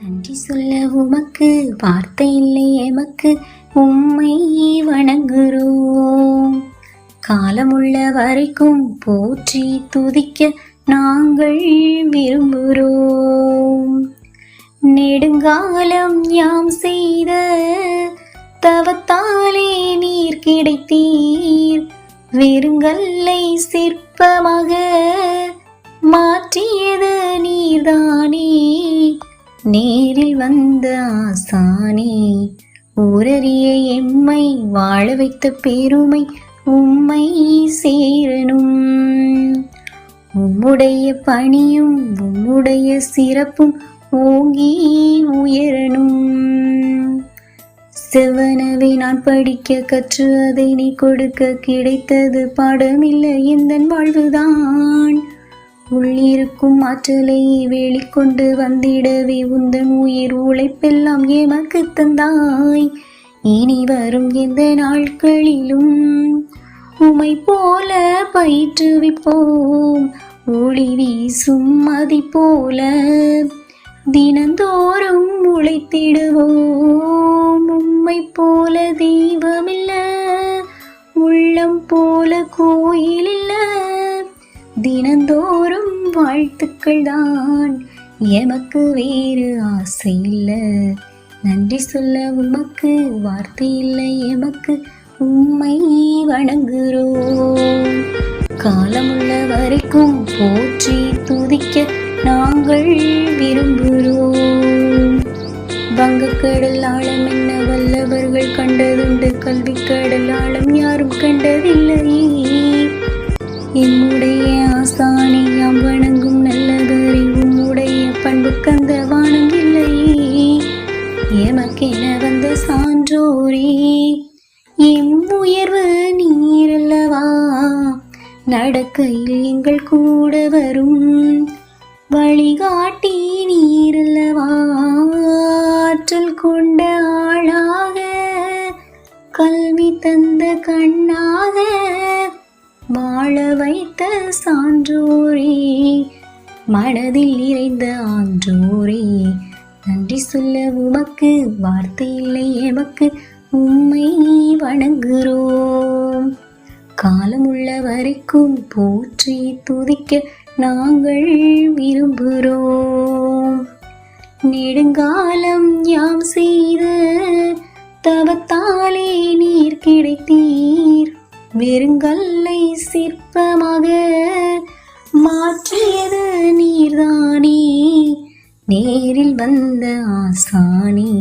நன்றி சொல்ல உமக்கு வார்த்தை இல்லை எமக்கு, உம்மை வணங்குறோம். காலமுள்ள வரைக்கும் போற்றி துதிக்க நாங்கள் விரும்புகிறோம். நெடுங்காலம் யாம் செய்த தவத்தாலே நீர் கிடைத்தீர், வெறுங்கல்லை சிற்பமாக மாற்றியது நீர்தானே. நேரில் வந்த ஆசானே, ஊரறிய எம்மை வாழ வைத்த பெருமை உம்மை சேரணும். உம்முடைய பணியும் உம்முடைய சிறப்பும் ஓங்கி உயரணும். செவனவை நான் படிக்க கற்று அதை நீ கொடுக்க கிடைத்தது பாடமில்லை எந்தன் வாழ்வுதான். உள்ளிருக்கும் ஆற்றலை வெளிக்கொண்டு வந்திடவே உந்தன் உயிர் உழைப்பெல்லாம் எமக்கு தந்தாய். இனி வரும் எந்த நாட்களிலும் உமை போல பயிற்றுவிப்போம். ஒளி வீசும் மதி போல தினந்தோறும் உழைத்திடுவோம். உம்மை போல தெய்வமில்ல, உள்ளம் போல கோயில் இல்ல. தினந்தோறும் வாழ்த்துக்கள் தான், எமக்கு வேறு ஆசை இல்ல. நன்றி சொல்ல உமக்கு வார்த்தை இல்லை எமக்கு, உம்மை வணங்குறோம். காலமுள்ள வரைக்கும் போற்றி துதிக்க நாங்கள் விரும்புகிறோம். வங்கக்கடல் ஆழம் என்ன வல்லவர்கள் கண்டதுண்டு, கல்விக்கடல் ஆழம் யாரும் கண்டதில்லை. என்னுடைய ஆசானை யாம் வணங்கும் நல்லவரை, உம்முடைய பண்பு கந்த வானம் இல்லை. எமக்கென வந்த சான்றோரே, எம் உயர்வு நீரல்லவா. நடக்கையில் எங்கள் கூட வரும் வழிகாட்டி நீரல்லவா. ஆற்றல் கொண்ட ஆளாக கல்வி தந்த கண்ணாக வாழ வைத்த சான்றோரே, மனதில் நிறைந்த ஆன்றோரே. நன்றி சொல்ல உமக்கு வார்த்தை இல்லை எமக்கு, உம்மை வணங்குறோம். காலமுள்ள வரைக்கும் போற்றி துதிக்க நாங்கள் விரும்புகிறோம். நெடுங்காலம் யாம் செய்த தவத்தாலே நீர் கிடைத்தீர், வெறுங்கல்லை சிற்பமாக மாற்றியது நீர்தானே. நேரில் வந்த ஆசானே.